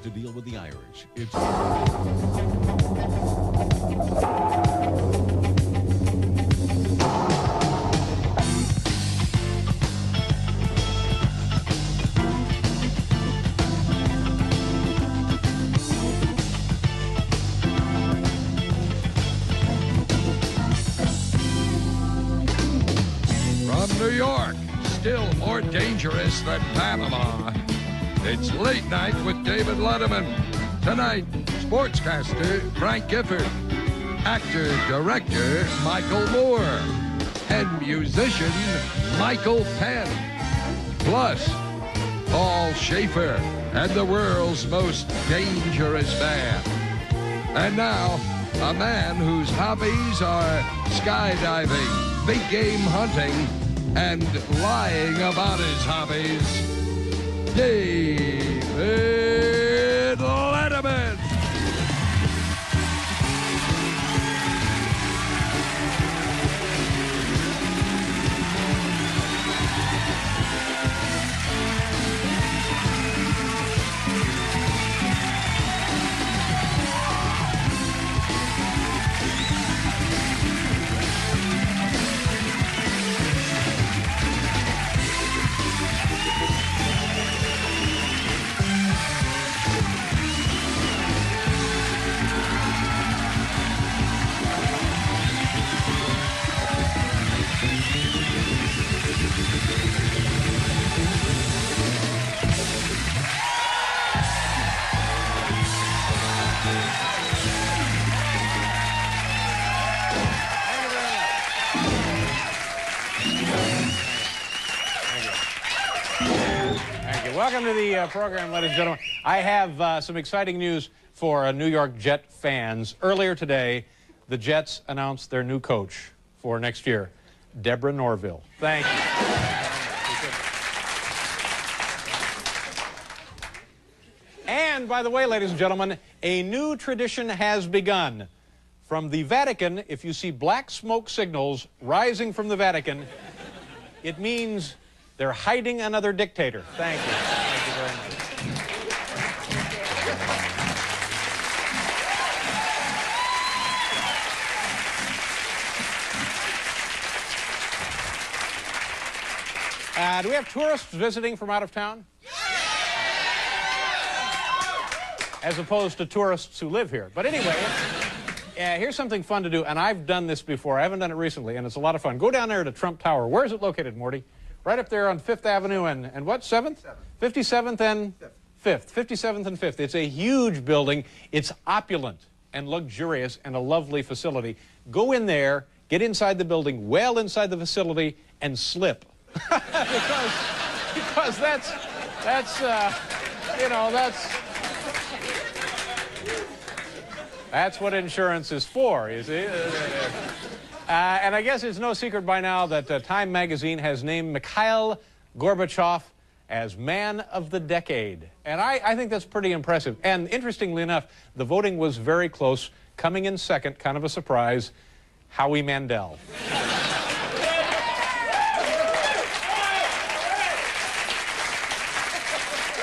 to deal with the Irish. It's... From New York, still more dangerous than Panama. It's Late Night with David Letterman. Tonight, sportscaster Frank Gifford, actor-director Michael Moore, and musician Michael Penn. Plus, Paul Schaefer and the world's most dangerous man. And now, a man whose hobbies are skydiving, big game hunting, and lying about his hobbies, David Letterman. Welcome to the program, ladies and gentlemen. I have some exciting news for New York Jet fans. Earlier today, the Jets announced their new coach for next year, Deborah Norville. Thank you. And, by the way, ladies and gentlemen, a new tradition has begun. From the Vatican, if you see black smoke signals rising from the Vatican, it means they're hiding another dictator. Thank you. Thank you very much. Do we have tourists visiting from out of town? As opposed to tourists who live here. But anyway, here's something fun to do, and I've done this before. I haven't done it recently, and it's a lot of fun. Go down there to Trump Tower. Where is it located, Morty? Right up there on 5th Avenue and what, 7th? 57th and 5th. 57th and 5th. It's a huge building. It's opulent and luxurious and a lovely facility. Go in there, get inside the building, well inside the facility, and slip. because that's what insurance is for, you see. And I guess it's no secret by now that Time magazine has named Mikhail Gorbachev as Man of the Decade. And I think that's pretty impressive. And interestingly enough, the voting was very close. Coming in second, kind of a surprise, Howie Mandel.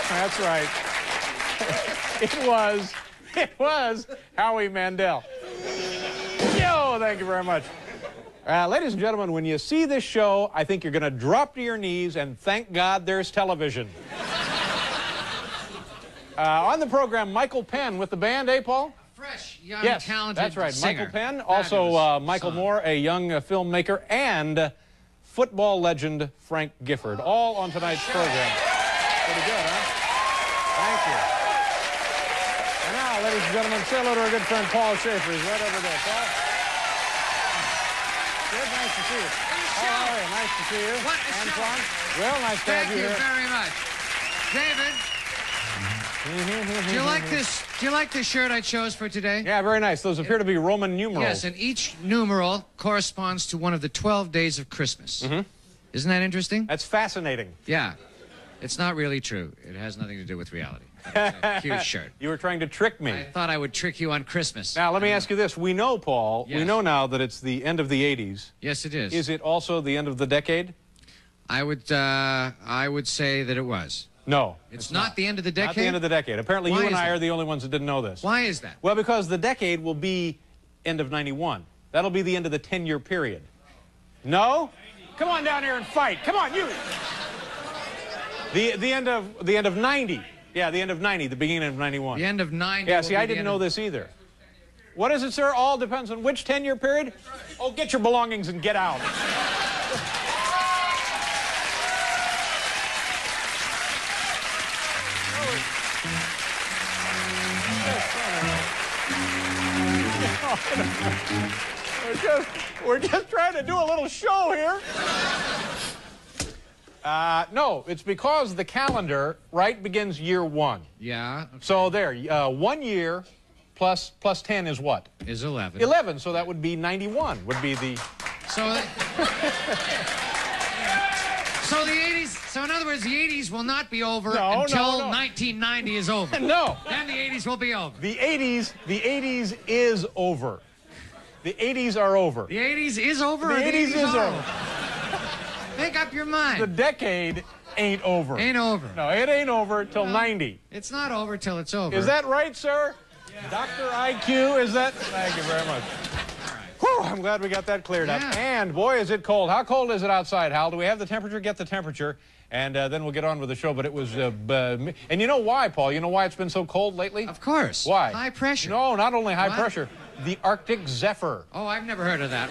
That's right. It was Howie Mandel. Yo, thank you very much. Ladies and gentlemen, when you see this show, I think you're going to drop to your knees and thank God there's television. On the program, Michael Penn with the band, eh, Paul? Fresh, young, yes, talented that's right. singer. Michael Penn, also Michael Moore, a young filmmaker, and football legend Frank Gifford, all on tonight's program. Pretty good, huh? Thank you. And now, ladies and gentlemen, say hello to our good friend Paul Schaefer. He's right over there. Paul? Good, nice to see you. How are you? Nice to see you. What a Antoine? show. Well, nice to have you here. Thank you very much. David, do you like this? Do you like the shirt I chose for today? Yeah, very nice. Those appear to be Roman numerals. Yes, and each numeral corresponds to one of the 12 days of Christmas. Isn't that interesting? That's fascinating. Yeah. It's not really true. It has nothing to do with reality. It's a cute shirt. You were trying to trick me. I thought I would trick you on Christmas. Now, let me ask you this. We know, Paul, we know now that it's the end of the 80s. Yes, it is. Is it also the end of the decade? I would say that it was. No. It's not the end of the decade? Not the end of the decade. Apparently Why you and is I that? are the only ones that didn't know this. Why is that? Well, because the decade will be end of 91. That'll be the end of the 10-year period. No? Come on down here and fight. Come on, you. The end of 90. Yeah, the end of 90, the beginning of 91. The end of 90. Yeah, see, I didn't know this either. What is it, sir? All depends on which 10-year period? Oh, get your belongings and get out. We're just trying to do a little show here. No, it's because the calendar, right, begins year 1. Yeah. Okay. So there, 1 year plus 10 is what? Is 11. 11, so that would be 91, would be the... So, so the 80s, so in other words, the 80s will not be over until 1990 is over. No. Then the 80s will be over. The 80s is over. The 80s are over. The 80s is over? The or 80s is are over. Make up your mind. The decade ain't over. Ain't over. No, it ain't over till 90. It's not over till it's over. Is that right, sir? Yeah. Dr. IQ, is that? Thank you very much. Whew, I'm glad we got that cleared up. And, boy, is it cold. How cold is it outside, Hal? Do we have the temperature? Get the temperature, and then we'll get on with the show. But it was... and you know why, Paul? You know why it's been so cold lately? Of course. Why? High pressure. No, not only high pressure. The Arctic Zephyr. Oh, I've never heard of that.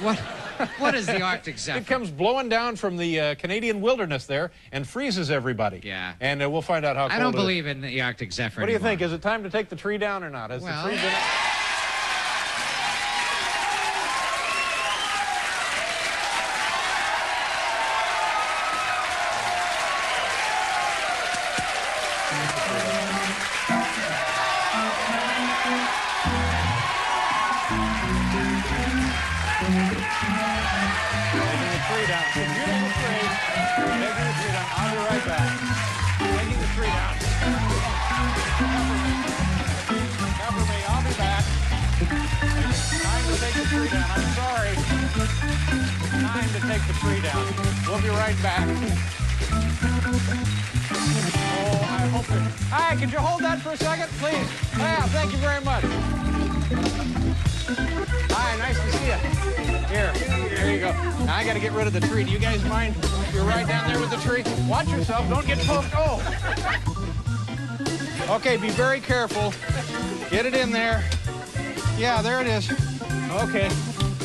What is the Arctic Zephyr? It comes blowing down from the Canadian wilderness there and freezes everybody. Yeah. And we'll find out how cold I don't it is. believe in the Arctic Zephyr What do you anymore. think? Is it time to take the tree down or not? Has the tree been... We'll be right back. Oh, I hope it... Hi, could you hold that for a second, please? Yeah, thank you very much. Hi, nice to see you. Here you go. Now I got to get rid of the tree. Do you guys mind if you're right down there with the tree? Watch yourself. Don't get poked. Oh. Okay, be very careful. Get it in there. Yeah, there it is. Okay.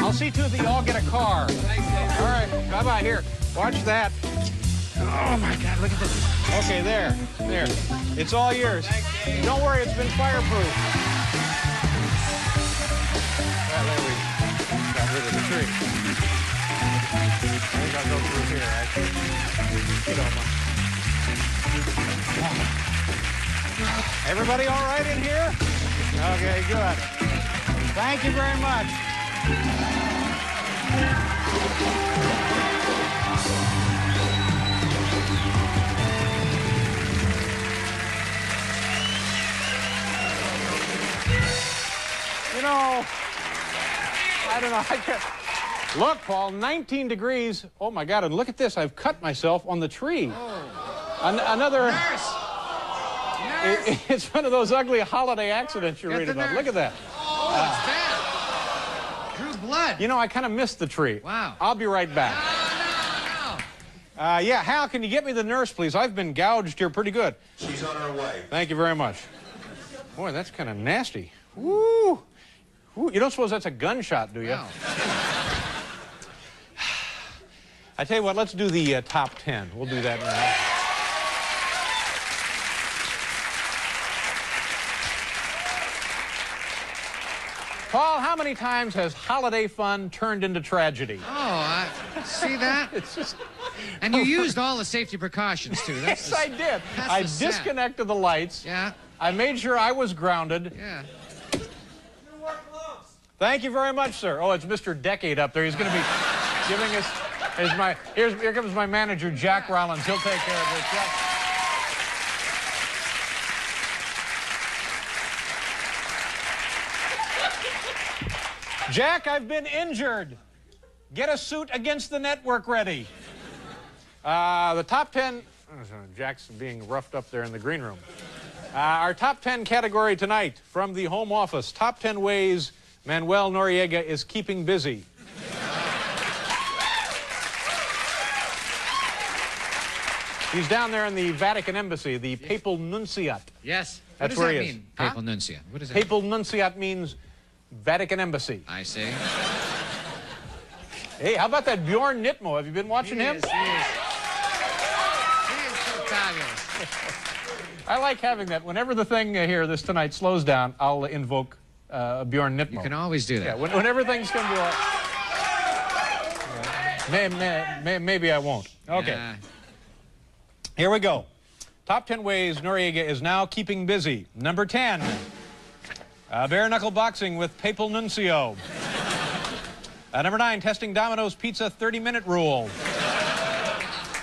I'll see to it that you all get a car. All right, bye-bye. Here, watch that. Oh, my God, look at this. Okay, there. It's all yours. Don't worry, it's been fireproof. Well, there we got rid of the tree. I think I'll go through here, actually. You don't mind. Everybody all right in here? Okay, good. Thank you very much. You know, I don't know. I can't. Look, Paul, 19 degrees. Oh, my God, and look at this. I've cut myself on the tree. Oh. Another... Nurse! It's one of those ugly holiday accidents you Get read the about. nurse. Look at that. Oh, it's bad. Drew blood. You know, I kind of missed the tree. Wow. I'll be right back. No. Yeah, Hal, can you get me the nurse, please? I've been gouged here pretty good. She's on her way. Thank you very much. Boy, that's kind of nasty. Woo! Ooh, you don't suppose that's a gunshot, do you? No. I tell you what, let's do the top 10. We'll do that now. Paul, how many times has holiday fun turned into tragedy? Oh, see that? It's just... And you used all the safety precautions, too. That's Yes, I did. that's I the sad. disconnected the lights. Yeah, I made sure I was grounded. yeah. Thank you very much, sir. Oh, it's Mr. Decade up there. He's going to be giving us... Here comes my manager, Jack Rollins. He'll take care of this. Jack, I've been injured. Get a suit against the network ready. The top 10... Jack's being roughed up there in the green room. Our top 10 category tonight from the home office. Top 10 ways Manuel Noriega is keeping busy. He's down there in the Vatican Embassy, the Papal Nunciate. Yes. That's what where does that he is. mean, Papal Nunciate? What does that Papal Nunciate means Vatican Embassy. I see. Hey, how about that Bjorn Nitmo? Have you been watching him? He is so fabulous. I like having that. Whenever the thing here, this tonight, slows down, I'll invoke Bjorn Nitmo. You can always do that. Yeah, whenever things come to a... Maybe I won't. Okay. Here we go. Top 10 ways Noriega is now keeping busy. Number 10, bare knuckle boxing with Papal Nuncio. Number 9, testing Domino's Pizza 30-minute rule.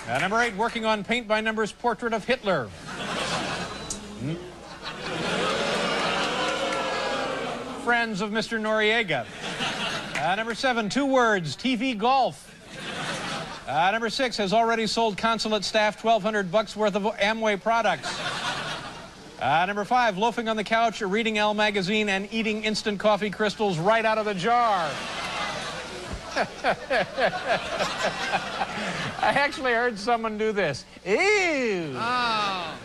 Number 8, working on paint-by-numbers portrait of Hitler. Friends of Mr. Noriega. Number 7, 2 words, TV golf. Number 6, has already sold consulate staff $1,200 worth of Amway products. Number 5, loafing on the couch, reading Elle magazine, and eating instant coffee crystals right out of the jar. I actually heard someone do this. Ew! Oh.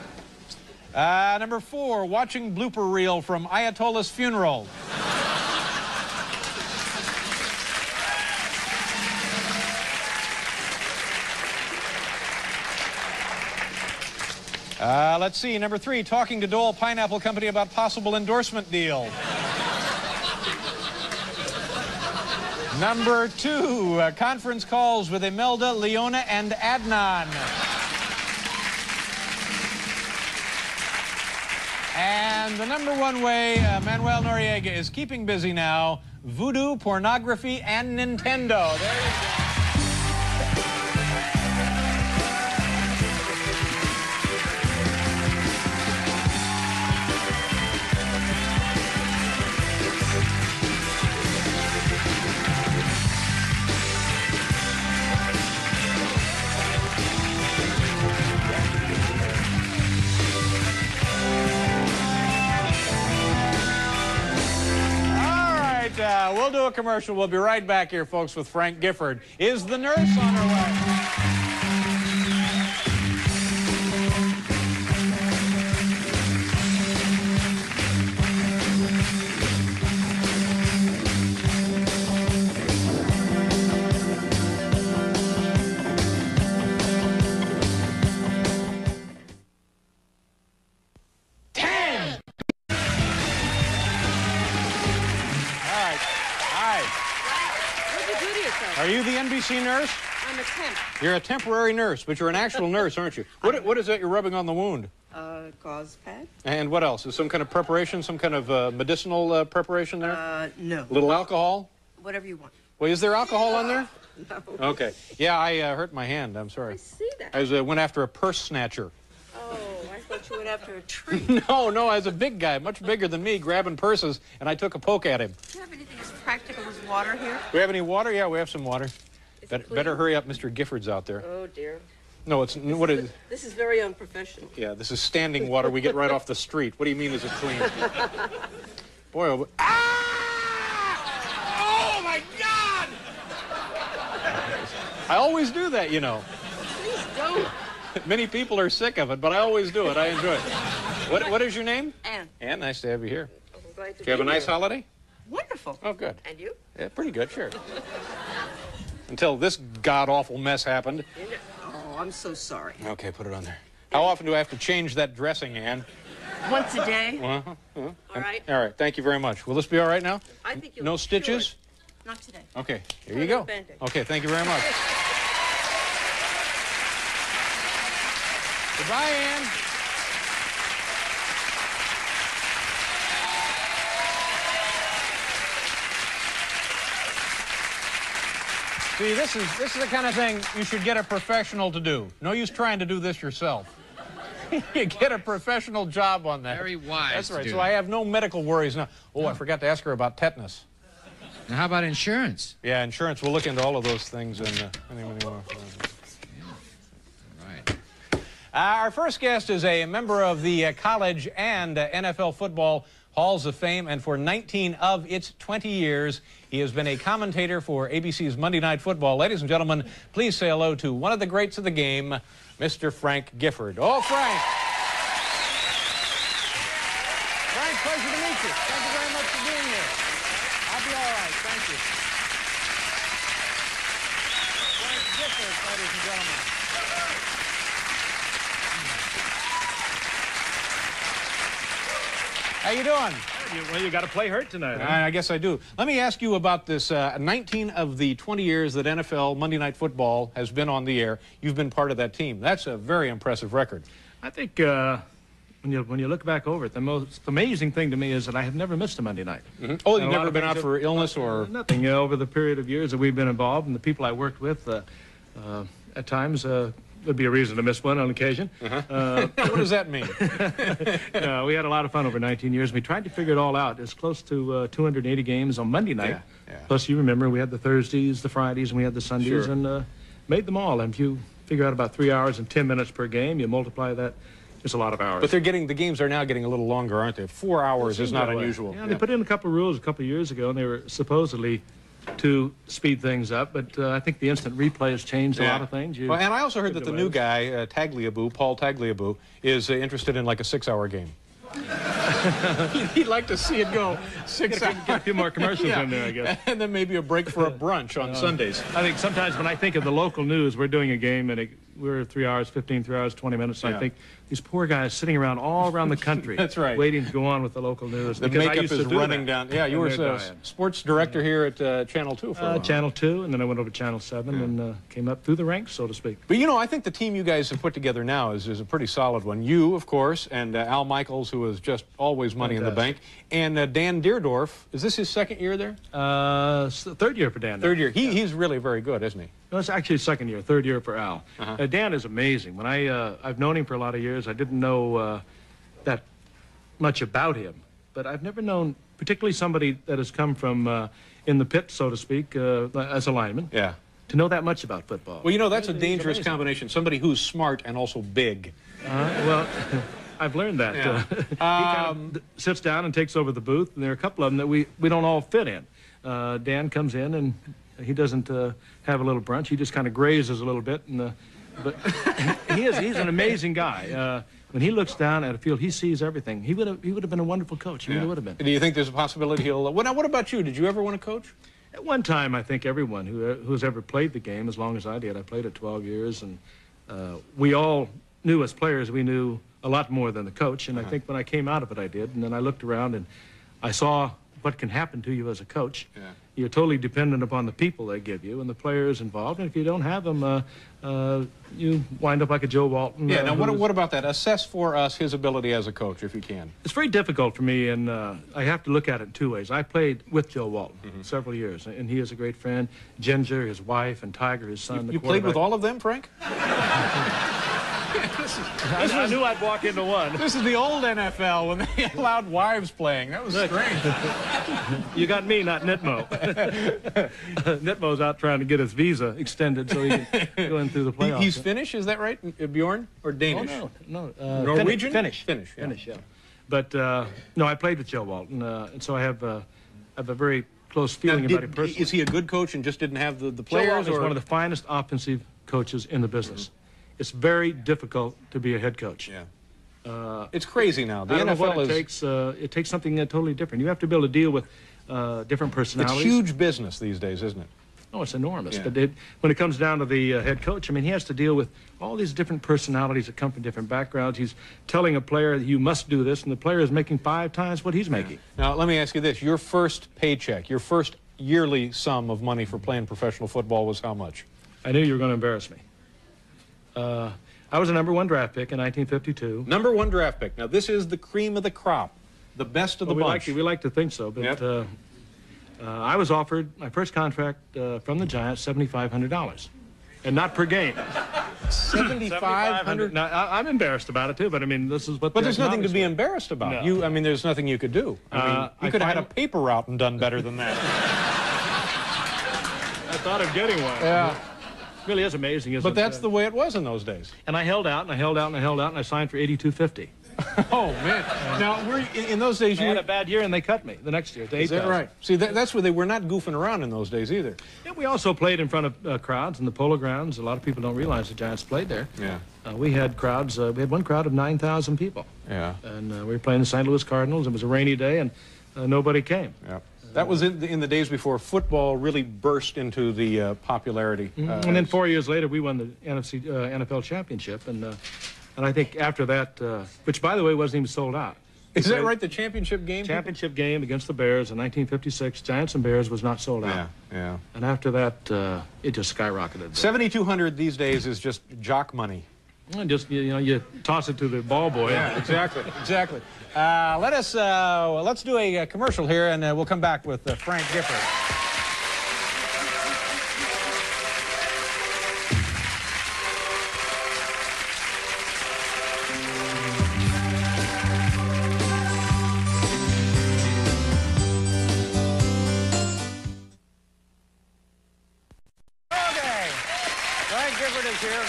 Number 4, watching blooper reel from Ayatollah's funeral. Let's see, number 3, talking to Dole Pineapple Company about possible endorsement deal. Number 2, conference calls with Imelda, Leona, and Adnan. And the number 1 way Manuel Noriega is keeping busy now, voodoo, pornography, and Nintendo. There you go. We'll do a commercial. We'll be right back here, folks, with Frank Gifford. Is the nurse on her way? Are you the NBC nurse? I'm a temp. You're a temporary nurse, but you're an actual nurse, aren't you? What is that you're rubbing on the wound? Gauze pad. And what else? Is some kind of preparation, some kind of medicinal preparation there? No. A little alcohol? Whatever you want. Well, is there alcohol on there? No. Okay. Yeah, I hurt my hand. I'm sorry. I see that. I went after a purse snatcher. Oh, I thought you went after a tree. No, I was a big guy, much bigger than me, grabbing purses, and I took a poke at him. Do you have anything as practical as water here? Do we have any water? Yeah, we have some water. Better hurry up, Mr. Gifford's out there. Oh, dear. No, it's... What is... This is very unprofessional. Yeah, this is standing water we get right off the street. What do you mean is it clean? Boy, oh... Ah! Oh, my God! I always do that, you know. Please don't. Many people are sick of it, but I always do it. I enjoy it. What is your name? Anne. Anne, nice to have you here. I'm glad to Do you have a be nice here. holiday? Wonderful. Oh, good. And you? Yeah, pretty good, sure. Until this god-awful mess happened. Oh, I'm so sorry. Okay, put it on there. How often do I have to change that dressing, Anne? Once a day. Uh-huh. All right. All right, thank you very much. Will this be all right now? I think you'll No be stitches? cured. Not today. Okay, here Oh, you no go. Band-Aid. Okay, thank you very much. Goodbye, Anne. See, this is the kind of thing you should get a professional to do. No use trying to do this yourself. You get a professional job on that. Very wise. That's right. to do So that. I have no medical worries now. Oh, I forgot to ask her about tetanus. Now, how about insurance? Yeah, insurance. We'll look into all of those things and Right. Our first guest is a member of the college and NFL football Halls of Fame, and for 19 of its 20 years, he has been a commentator for ABC's Monday Night Football. Ladies and gentlemen, please say hello to one of the greats of the game, Mr. Frank Gifford. Oh, Frank. Frank, pleasure to meet you. Thank you very much for being here. I'll be all right. Thank you. Frank Gifford, ladies and gentlemen. How you doing? Well, you got to play hurt tonight. Huh? I guess I do. Let me ask you about this 19 of the 20 years that NFL Monday Night Football has been on the air. You've been part of that team. That's a very impressive record. I think when you look back over it, the most amazing thing to me is that I have never missed a Monday night. Mm-hmm. Oh, you've never been out for illness or nothing? You know, over the period of years that we've been involved, and the people I worked with, at times. Would be a reason to miss one on occasion. What does that mean? We had a lot of fun over 19 years. We tried to figure it all out. It's close to 280 games on Monday night. Yeah. Plus, you remember, we had the Thursdays, the Fridays, and we had the Sundays, Sure. and made them all. And if you figure out about 3 hours and 10 minutes per game, you multiply that, it's a lot of hours. But the games are now getting a little longer, aren't they? 4 hours is not unusual. Yeah, they put in a couple of rules a couple of years ago, and they were supposedly to speed things up, but I think the instant replay has changed a lot of things. Well, and I also heard that the new guy, Paul Tagliabue, is interested in like a 6-hour game. He'd like to see it go 6 hours. Get a few more commercials in there, I guess. And then maybe a break for a brunch on Sundays. I think sometimes when I think of the local news, we're doing a game and we're 3 hours, 15, 3 hours, 20 minutes. And I think these poor guys sitting around all around the country. That's right. Waiting to go on with the local news. The makeup is running down. Yeah, you were sports director here at Channel 2 for a while. Channel 2, and then I went over to Channel 7 and came up through the ranks, so to speak. But, you know, I think the team you guys have put together now is a pretty solid one. You, of course, and Al Michaels, who is just always money in the bank, and Dan Deerdorf. Is this his second year there? Third year for Dan. Third year. He's really very good, isn't he? No, it's actually second year, third year for Al. Dan is amazing. When I've known him for a lot of years, I didn't know that much about him. But I've never known particularly somebody that has come from in the pit, so to speak, as a lineman. Yeah. To know that much about football. Well, you know, that's a dangerous combination. Somebody who's smart and also big. Well, I've learned that. Yeah. He kind of sits down and takes over the booth, and there are a couple of them that we don't all fit in. Dan comes in, and he doesn't have a little brunch. He just kind of grazes a little bit. But he's an amazing guy. When he looks down at a field, he sees everything. He would have been a wonderful coach. He really would have been. Do you think there's a possibility he'll... Well, now, what about you? Did you ever want to coach? At one time, I think everyone who's ever played the game, as long as I did, I played it 12 years, and we all knew as players, we knew a lot more than the coach, and I think when I came out of it, I did, and then I looked around and I saw what can happen to you as a coach. Yeah. You're totally dependent upon the people they give you and the players involved, and if you don't have them, you wind up like a Joe Walton. Yeah, now what about that? Assess for us his ability as a coach, if you can. It's very difficult for me, and I have to look at it in two ways. I played with Joe Walton several years, and he is a great friend. Ginger, his wife, and Tiger, his son. You played with all of them, Frank? I knew I'd walk into one. This is the old NFL when they allowed wives playing. That was strange. You got me, not Nitmo. Nitmo's out trying to get his visa extended so he can go in through the playoffs. He's Finnish, is that right, Bjorn? Or Danish? Oh, no. Norwegian? Finnish, yeah. But, no, I played with Joe Walton, and so I have a very close feeling about him personally. Is he a good coach and just didn't have the players? Joe Walton is one of the finest offensive coaches in the business. It's very difficult to be a head coach. Yeah. It's crazy now. The I don't know NFL what it takes something totally different. You have to be able to deal with different personalities. It's huge business these days, isn't it? Oh, it's enormous. Yeah. But when it comes down to the head coach, I mean, he has to deal with all these different personalities that come from different backgrounds. He's telling a player that you must do this, and the player is making 5 times what he's making. Now, let me ask you this. Your first paycheck, your first yearly sum of money for playing professional football was how much? I knew you were going to embarrass me. I was a #1 draft pick in 1952. #1 draft pick. Now, this is the cream of the crop, the best of the bunch. We like to think so, but I was offered my first contract from the Giants, $7,500, and not per game. $7,500. Now, I'm embarrassed about it too, but I mean, this is what. But there's nothing to be embarrassed about. No. I mean, there's nothing you could do. I mean, you could have had a paper route and done better than that. I thought of getting one. Yeah. really is amazing, isn't But it? that's the way it was in those days. And I held out, and I held out, and I held out, and I signed for $82.50. Oh, man. Now, in those days, I you had were... a bad year, and they cut me the next year to $8,000. Is that right? See, that's where they were not goofing around in those days either. Yeah, we also played in front of crowds in the Polo Grounds. A lot of people don't realize the Giants played there. Yeah. We had crowds. We had one crowd of 9,000 people. Yeah. And we were playing the St. Louis Cardinals. It was a rainy day, and nobody came. Yeah. That was in the days before football really burst into the popularity. And then 4 years later, we won the NFL championship, and I think after that, which by the way wasn't even sold out. Is that right? The championship game? Championship game against the Bears in 1956, Giants and Bears was not sold out. Yeah. And after that, it just skyrocketed. 7,200 these days is just jock money. And just you toss it to the ball boy. Yeah, exactly. Let's do a commercial here, and we'll come back with Frank Gifford. Okay, Frank Gifford is here.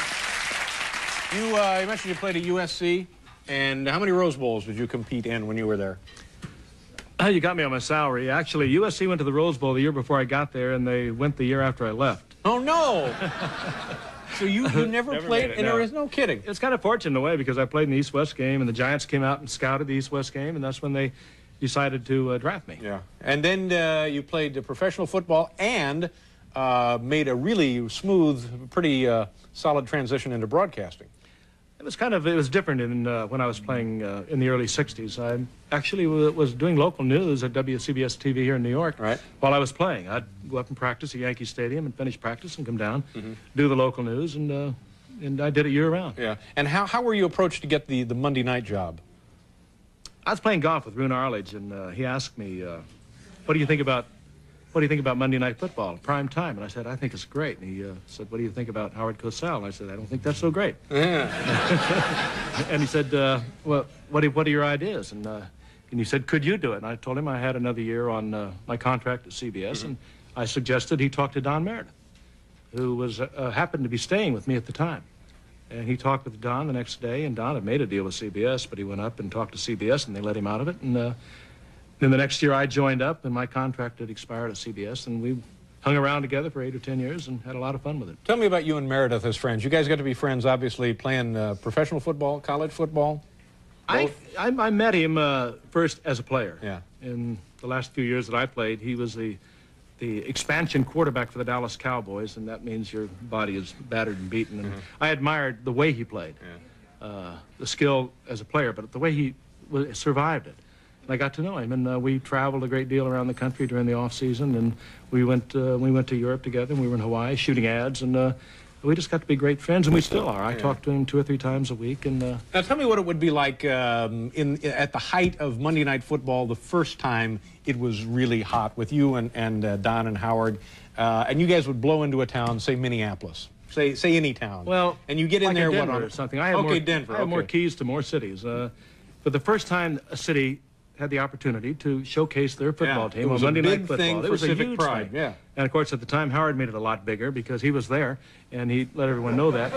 You mentioned you played at USC, and how many Rose Bowls did you compete in when you were there? You got me on my salary. Actually, USC went to the Rose Bowl the year before I got there, and they went the year after I left. Oh, no! So you never played, it, and no. there is no kidding. It's kind of fortunate in a way, because I played in the East-West game, and the Giants came out and scouted the East-West game, and that's when they decided to draft me. Yeah. And then you played professional football and made a really smooth, pretty solid transition into broadcasting. It was different when I was playing in the early 60s. I actually was doing local news at WCBS TV here in New York while I was playing. I'd go up and practice at Yankee Stadium and finish practice and come down, do the local news, and I did it year-round. Yeah. And how were you approached to get the Monday night job? I was playing golf with Rune Arledge, and he asked me, what do you think about Monday Night Football, prime time? And I said, I think it's great. And he said, what do you think about Howard Cosell? And I said, I don't think that's so great. Yeah. And he said, well, what are your ideas? And he said, could you do it? And I told him I had another year on my contract at CBS, and I suggested he talk to Don Meredith, who was happened to be staying with me at the time. And he talked with Don the next day, and Don had made a deal with CBS, but he went up and talked to CBS, and they let him out of it. And then the next year I joined up, and my contract had expired at CBS, and we hung around together for 8 or 10 years and had a lot of fun with it. Tell me about you and Meredith as friends. You guys got to be friends, obviously, playing professional football, college football? I met him first as a player. Yeah. In the last few years that I played, he was the expansion quarterback for the Dallas Cowboys, and that means your body is battered and beaten. And I admired the way he played, the skill as a player, but the way he survived it. And I got to know him, and we traveled a great deal around the country during the off season, and we went to Europe together, and we were in Hawaii shooting ads, and we just got to be great friends, and we still are. I talk to him 2 or 3 times a week, and now tell me what it would be like at the height of Monday Night Football, the first time it was really hot with you and Don and Howard, and you guys would blow into a town, say Minneapolis. Say any town. Well, and you get in like there Denver what or something. Denver. I have more keys to more cities. But the first time a city had the opportunity to showcase their football team on Monday Night Football, it was a huge pride. thing. Yeah. And of course, at the time, Howard made it a lot bigger because he was there, and he let everyone know that.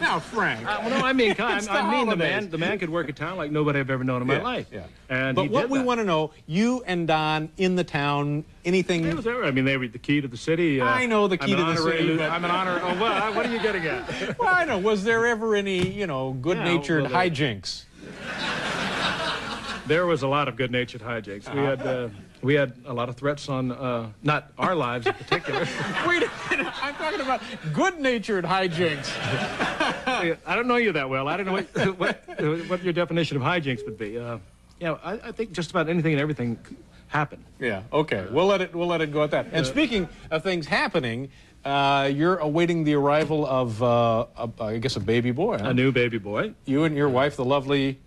Now, Frank. Well, no, I mean the man could work a town like nobody I've ever known in my life. Yeah. And but what we want to know, you and Don in the town, anything? They was there. I mean, they were the key to the city. I know the key to the city. But... I'm an honor. Oh, well, what are you getting at? Well, I know. Was there ever any, good-natured hijinks? There was a lot of good-natured hijinks. We had a lot of threats on not our lives in particular. Wait a minute, I'm talking about good-natured hijinks. I don't know you that well. I don't know what your definition of hijinks would be. I think just about anything and everything happened. Yeah. Okay. We'll let it go at that. And speaking of things happening, you're awaiting the arrival of I guess a baby boy. Huh? A new baby boy. You and your wife, the lovely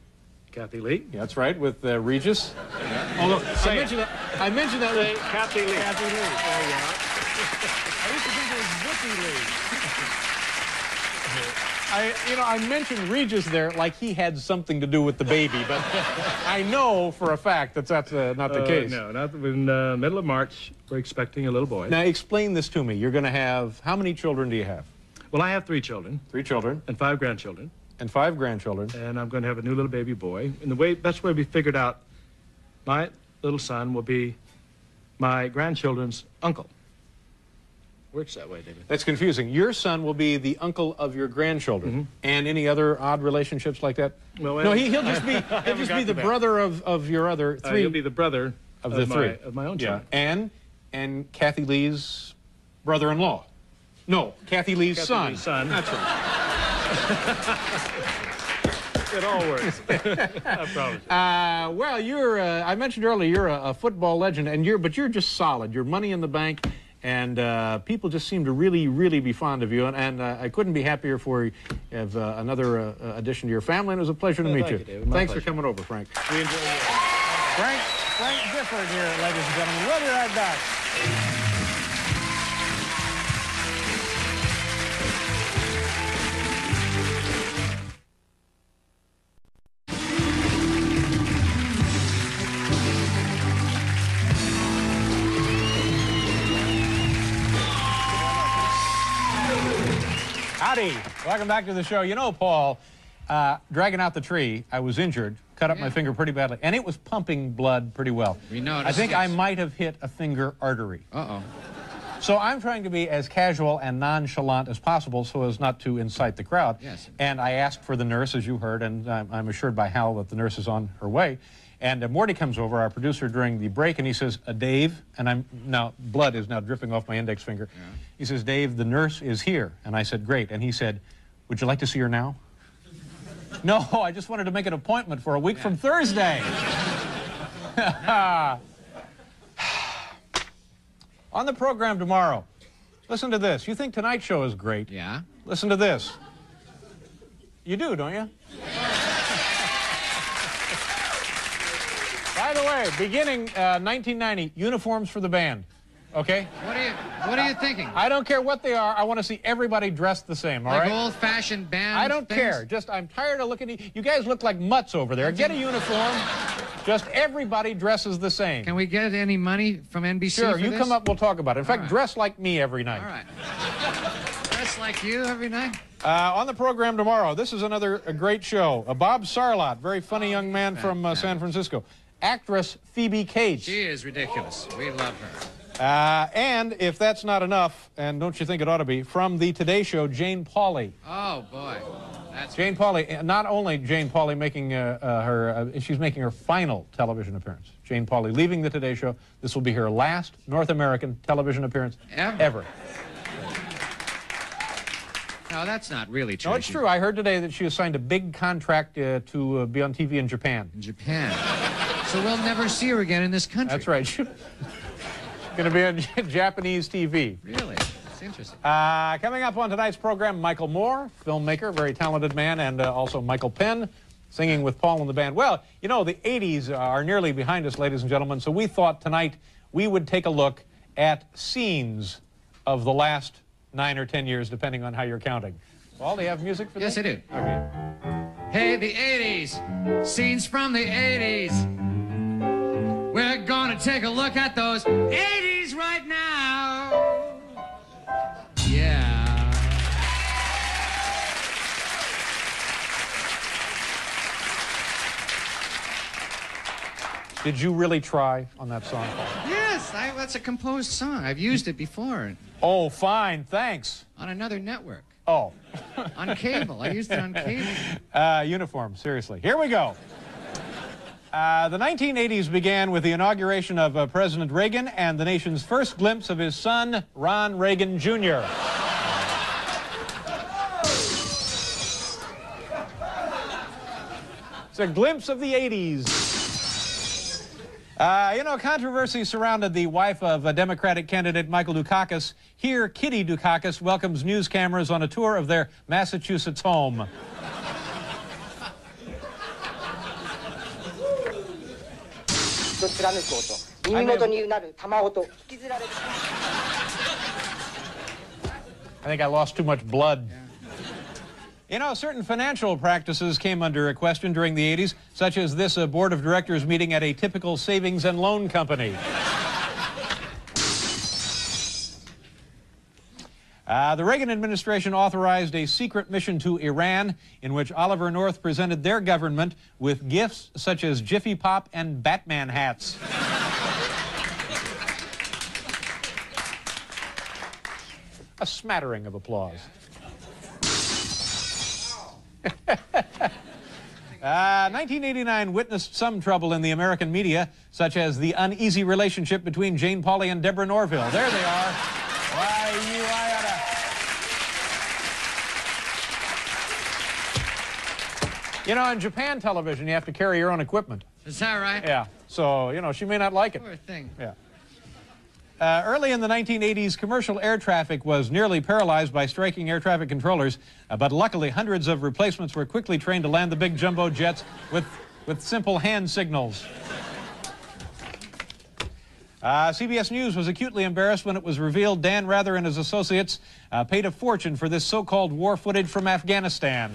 Kathy Lee. Yeah, that's right, with Regis. Yeah. Although I mentioned that with Kathy Lee. Kathy Lee. There you are. I used to think it was Vicky Lee. I mentioned Regis there like he had something to do with the baby, but I know for a fact that that's not the case. No, not in the middle of March. We're expecting a little boy. Now, explain this to me. You're going to have, how many children do you have? Well, I have 3 children. 3 children. And 5 grandchildren. And 5 grandchildren. And I'm going to have a new little baby boy. And the best way we figured out, my little son will be my grandchildren's uncle. Works that way, David. That's confusing. Your son will be the uncle of your grandchildren. And any other odd relationships like that? Well, no, he'll just be the brother of your other 3. He'll be the brother of the 3 of my own children. Yeah. And Kathy Lee's brother-in-law. No, Kathy Lee's son. Lee's son. That's right. It all works. I promise you. Well, you're. I mentioned earlier you're a football legend, but you're just solid. You're money in the bank, and people just seem to really, really be fond of you. And I couldn't be happier for you to have another addition to your family. And it was a pleasure to meet you. David. Thanks pleasure. for coming over, Frank. We enjoy it. Frank Gifford here, ladies and gentlemen. We'll be right back. Howdy. Welcome back to the show. You know, Paul, dragging out the tree, I was injured, cut up my finger pretty badly, and it was pumping blood pretty well. We noticed. I think I might have hit a finger artery. Uh-oh. So I'm trying to be as casual and nonchalant as possible so as not to incite the crowd. Yes. And I asked for the nurse, as you heard, and I'm assured by Hal that the nurse is on her way. And Morty comes over, our producer, during the break, and he says, Dave, and blood is now dripping off my index finger. Yeah. He says, Dave, the nurse is here. And I said, great. And he said, would you like to see her now? No, I just wanted to make an appointment for a week from Thursday. On the program tomorrow, listen to this. You think tonight's show is great? Yeah. Listen to this. You do, don't you? By the way, beginning 1990, uniforms for the band. Okay? What are you thinking? I don't care what they are. I want to see everybody dressed the same, all right? Like old-fashioned band I don't things? care. Just, I'm tired of looking at you guys look like mutts over there. Get a uniform. Just everybody dresses the same. Can we get any money from NBC Sure, for you this? come up, we'll talk about it. In fact, right. dress like me every night. All right. Dress like you every night? On the program tomorrow, this is another great show. Bob Sarlott, very funny young man from San Francisco. Actress Phoebe Cates. She is ridiculous. We love her. And if that's not enough, and don't you think it ought to be, from the Today Show, Jane Pauley. Oh, boy. That's Jane Pauley, not only Jane Pauley making she's making her final television appearance. Jane Pauley leaving the Today Show. This will be her last North American television appearance ever. No, that's not really true. No, it's true. I heard today that she has signed a big contract to be on TV in Japan. In Japan. So we'll never see her again in this country. That's right. She's going to be on Japanese TV. Really? That's interesting. Coming up on tonight's program, Michael Moore, filmmaker, very talented man, and also Michael Penn, singing with Paul and the band. Well, you know, the 80s are nearly behind us, ladies and gentlemen, so we thought tonight we would take a look at scenes of the last 9 or 10 years, depending on how you're counting. Paul, do you have music for this? Yes, I do. Okay. Hey, the 80s. Scenes from the 80s. We're gonna take a look at those 80s right now. Yeah. Did you really try on that song, Paul? Yes, that's a composed song. I've used it before Oh, fine, thanks. on another network. Oh. On cable. I used it on cable. Uniform, seriously. Here we go. The 1980s began with the inauguration of President Reagan and the nation's first glimpse of his son, Ron Reagan, Jr. It's a glimpse of the 80s. You know, controversy surrounded the wife of Democratic candidate Michael Dukakis. Here, Kitty Dukakis welcomes news cameras on a tour of their Massachusetts home. I think I lost too much blood. You know, certain financial practices came under question during the 80s, such as this board of directors meeting at a typical savings and loan company. The Reagan administration authorized a secret mission to Iran in which Oliver North presented their government with gifts such as Jiffy Pop and Batman hats. A smattering of applause. 1989 witnessed some trouble in the American media, such as the uneasy relationship between Jane Pauley and Deborah Norville. There they are. Why, you oughta. You know, in Japan television, you have to carry your own equipment. Is that right? Yeah. So, you know, she may not like it. Poor thing. Yeah. Early in the 1980s, commercial air traffic was nearly paralyzed by striking air traffic controllers, but luckily hundreds of replacements were quickly trained to land the big jumbo jets with simple hand signals. CBS News was acutely embarrassed when it was revealed Dan Rather and his associates paid a fortune for this so-called war footage from Afghanistan.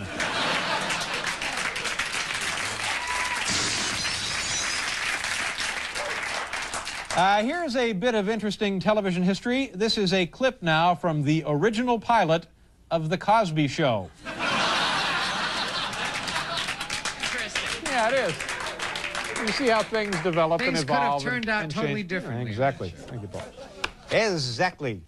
Here's a bit of interesting television history. This is a clip now from the original pilot of The Cosby Show. Interesting. Yeah, it is. You see how things develop and Things could have evolve. turned out and totally change. differently. Exactly. Thank you, Paul. Exactly.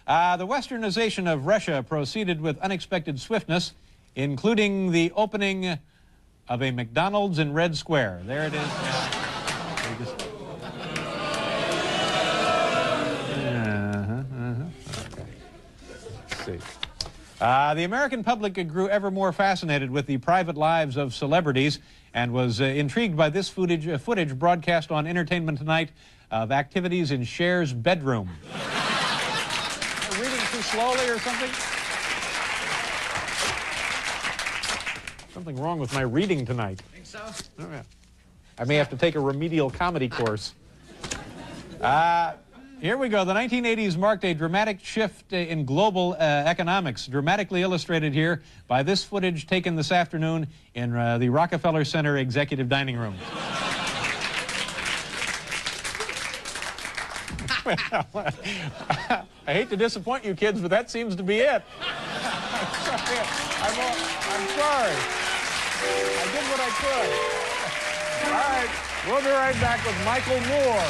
The westernization of Russia proceeded with unexpected swiftness, including the opening of a McDonald's in Red Square. There it is. Okay. The American public grew ever more fascinated with the private lives of celebrities and was intrigued by this footage broadcast on Entertainment Tonight of activities in Cher's bedroom. Am I reading too slowly or something? Something wrong with my reading tonight. Think so? Oh, yeah. I may have to take a remedial comedy course. Here we go. The 1980s marked a dramatic shift in global economics, dramatically illustrated here by this footage taken this afternoon in the Rockefeller Center Executive Dining Room. I hate to disappoint you kids, but that seems to be it. I'm sorry. I did what I could. All right, we'll be right back with Michael Moore.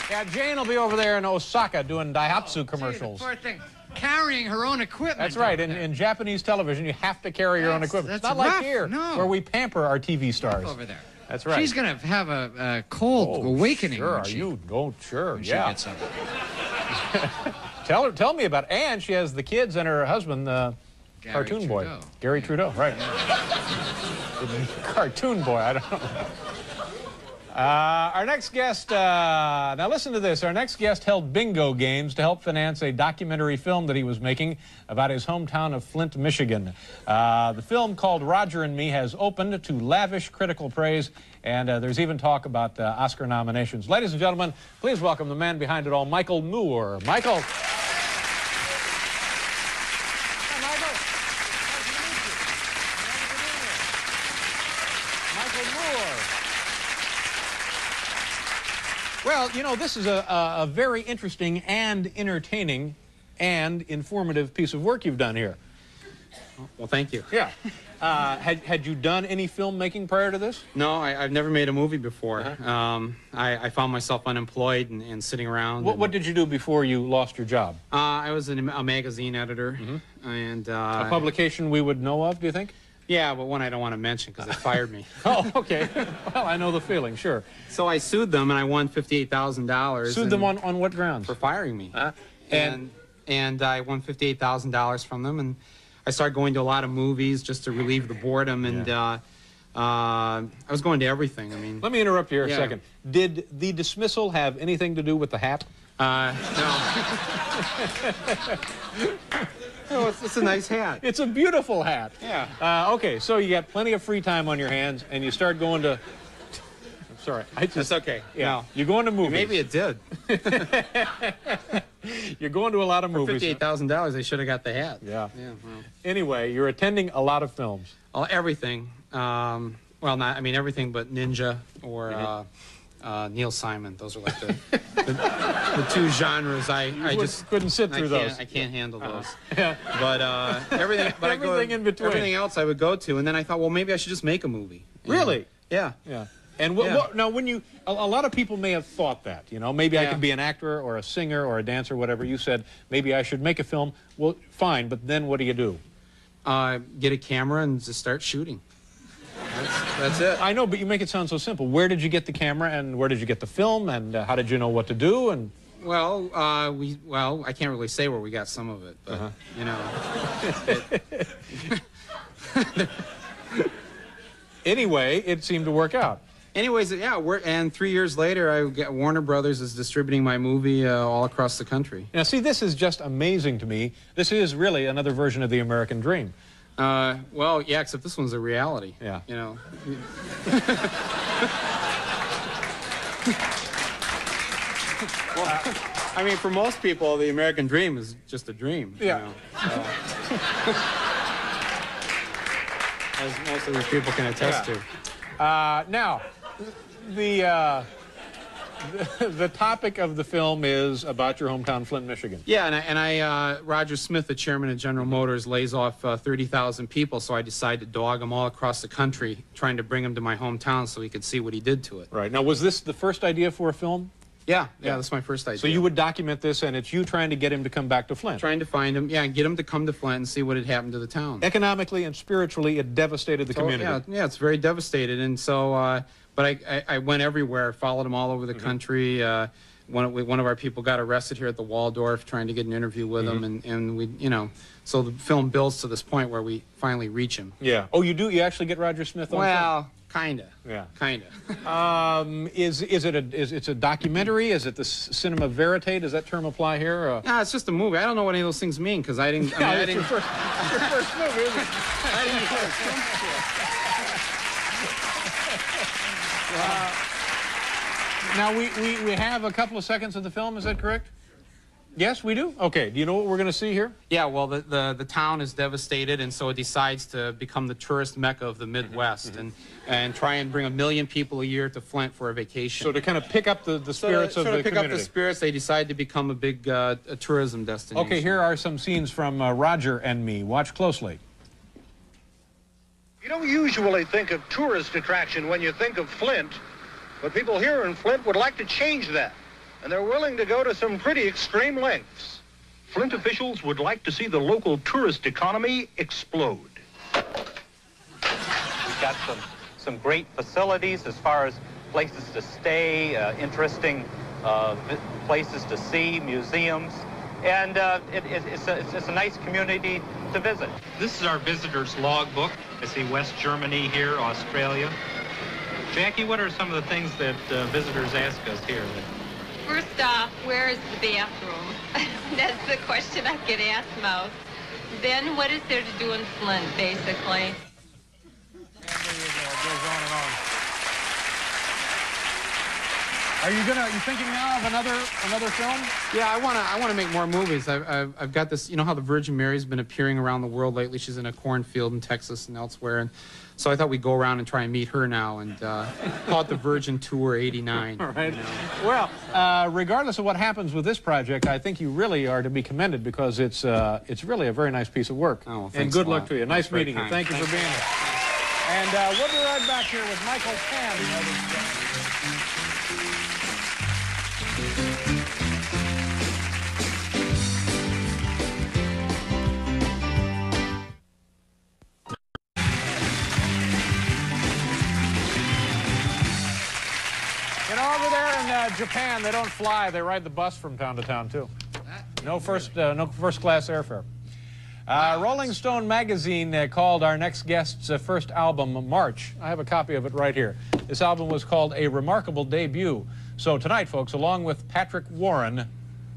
Yeah, Jane will be over there in Osaka doing Daihatsu commercials. Gee, the poor thing. Carrying her own equipment. That's right. In Japanese television, you have to carry your own equipment. It's not rough. like here, where we pamper our TV stars. Over there. That's right. She's going to have a cold awakening. Sure, when she, you go. Sure, when yeah. She gets up. Tell me about it. And she has the kids and her husband, cartoon boy. Gary Trudeau, right. Cartoon boy, I don't know. Our next guest, now listen to this. Our next guest held bingo games to help finance a documentary film that he was making about his hometown of Flint, Michigan. The film, called Roger and Me, has opened to lavish critical praise, and there's even talk about Oscar nominations. Ladies and gentlemen, please welcome the man behind it all, Michael Moore. Michael. Hi, Michael. Nice to meet you. Michael Moore. Well, you know, this is a very interesting and entertaining and informative piece of work you've done here. Well, thank you. Yeah. Had you done any filmmaking prior to this? No, I've never made a movie before. I found myself unemployed and sitting around. What did you do before you lost your job? I was a magazine editor. And a publication we would know of, do you think? Yeah, but one I don't want to mention because they fired me. Oh, okay. Well, I know the feeling, sure. So I sued them, and I won $58,000. Sued them on what grounds? For firing me. And I won $58,000 from them, and I started going to a lot of movies just to relieve the boredom. And I was going to everything. I mean, Let me interrupt you here Yeah. a second. Did the dismissal have anything to do with the hat? no. Oh, it's a nice hat. It's a beautiful hat. Yeah. Okay, so you got plenty of free time on your hands, and you start going to... I'm sorry. That's okay. Yeah. No. You're going to movies. Maybe it did. You're going to a lot of movies. $58,000, they should have got the hat. Yeah. Yeah. Well. Anyway, you're attending a lot of films. Everything. Well, not. I mean, everything but Ninja or Neil Simon. Those are like the two genres. I just couldn't sit through those. I can't handle those. Yeah. But everything. But Everything in between. Everything else I would go to, and then I thought, well, maybe I should just make a movie. Really? Yeah. Yeah. And Yeah. now, when you, a lot of people may have thought that, you know, maybe I Yeah. could be an actor or a singer or a dancer, whatever. You said, maybe I should make a film. Well, fine, but then what do you do? Get a camera and just start shooting. That's it. I know, but you make it sound so simple. Where did you get the camera, and where did you get the film, and how did you know what to do? And Well, I can't really say where we got some of it, but you know. anyway, it seemed to work out. Anyways, yeah, and 3 years later, Warner Brothers is distributing my movie all across the country. Now, see, this is just amazing to me. This is really another version of the American dream. Well, yeah, except this one's a reality. Yeah. You know. Well, I mean, for most people, the American dream is just a dream. Yeah. You know, as most of these people can attest to. Now, the topic of the film is about your hometown, Flint, Michigan. Yeah, and Roger Smith, the chairman of General Motors, lays off 30,000 people, so I decided to dog them all across the country, trying to bring them to my hometown so he could see what he did to it. Right. Now, was this the first idea for a film? Yeah, that's my first idea. So you would document this, and it's you trying to get him to come back to Flint. Trying to find him, yeah, and get him to come to Flint and see what had happened to the town. Economically and spiritually, it devastated the community. Yeah, it's very devastated, and so, but I went everywhere, followed him all over the country. One of our people got arrested here at the Waldorf trying to get an interview with him, and we, you know, so the film builds to this point where we finally reach him. Yeah. Oh, you do? You actually get Roger Smith on film? Well, kinda. Yeah. Kinda. It's a documentary? Is it the cinema verite? Does that term apply here? Yeah, it's just a movie. I don't know what any of those things mean because I didn't. I It's your first movie, isn't it? I didn't get a Now, we have a couple of seconds of the film, is that correct? Yes, we do? Okay, do you know what we're going to see here? Yeah, well, the town is devastated, and so it decides to become the tourist mecca of the Midwest and try and bring 1 million people a year to Flint for a vacation. So to kind of pick up the spirits of the community. pick up the spirits, they decide to become a big a tourism destination. Okay, here are some scenes from Roger and Me. Watch closely. You don't usually think of tourist attraction when you think of Flint, but people here in Flint would like to change that, and they're willing to go to some pretty extreme lengths. Flint officials would like to see the local tourist economy explode. We've got some great facilities as far as places to stay, interesting places to see, museums, and it's a nice community to visit. This is our visitor's logbook. I see West Germany here, Australia. Jackie, what are some of the things that visitors ask us here? First off, where is the bathroom? That's the question I get asked most. Then, what is there to do in Flint, basically? Are you thinking now of another film? Yeah, I wanna make more movies. I've got this. You know how the Virgin Mary's been appearing around the world lately. She's in a cornfield in Texas and elsewhere, and so I thought we'd go around and try and meet her now and call it the Virgin Tour '89. All right. You know? Well, regardless of what happens with this project, I think you really are to be commended because it's really a very nice piece of work. Oh, well, and thanks good a luck lot. to you. Nice That's very meeting you. kind. Thank you for being here. And we'll be right back here with Michael Tan. You know, over there in Japan, they don't fly; they ride the bus from town to town too. No first class airfare. Rolling Stone magazine called our next guest's first album March. I have a copy of it right here. This album was called A Remarkable Debut. So tonight, folks, along with Patrick Warren,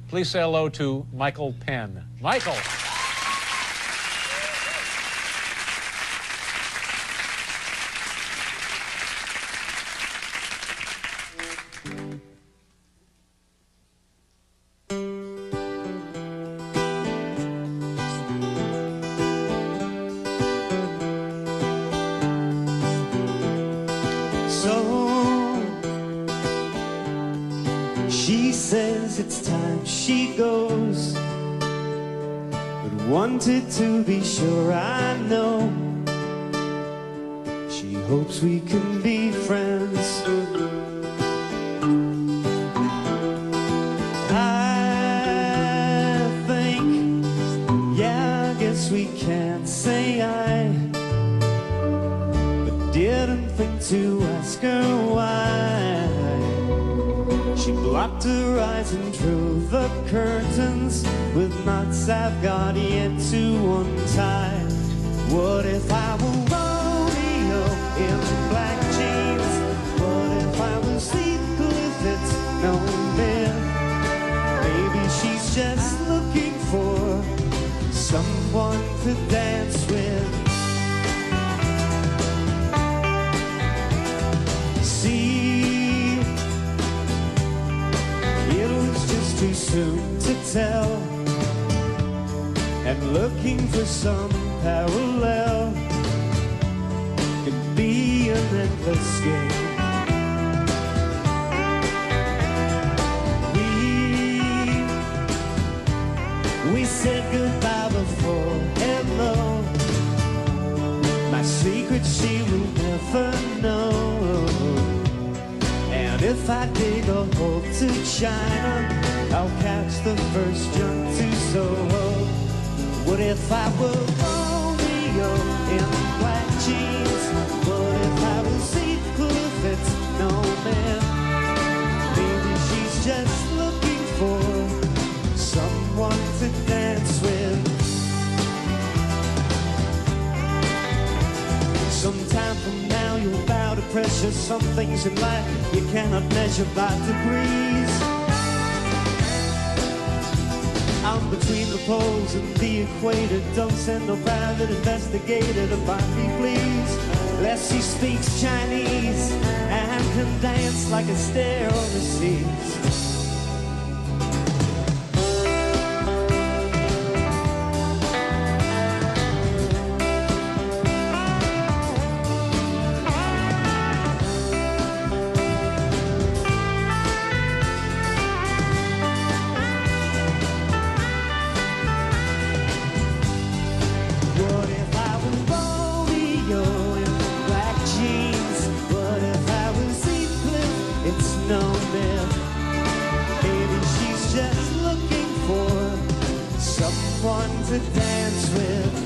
please say hello to Michael Penn. Michael. She says it's time she goes, but wanted to be sure I know. She hopes we can be friends. I think, yeah, I guess we can't say I, but didn't think to ask her why. She blocked her eyes and drew the curtains with knots I've got yet to untie. What if I were Romeo in black jeans? What if I was Heathcliff? It's no myth. Maybe she's just looking for someone to dance with. See, it was just too soon to tell, and looking for some parallel can be an endless game. We said goodbye before hello. My secret she will never know. And if I dig a hole to China, I'll catch the first jump to Soho. What if I were Romeo in black jeans? What if I was Heathcliff? It's no man. Maybe she's just looking for someone to dance with. Sometime from now you'll bow to pressure. Some things in life you cannot measure by degrees. I'm between the poles and the equator. Don't send no private investigator to find me, please. Unless he speaks Chinese and can dance like a stair on the seas. No myth. Maybe she's just looking for someone to dance with.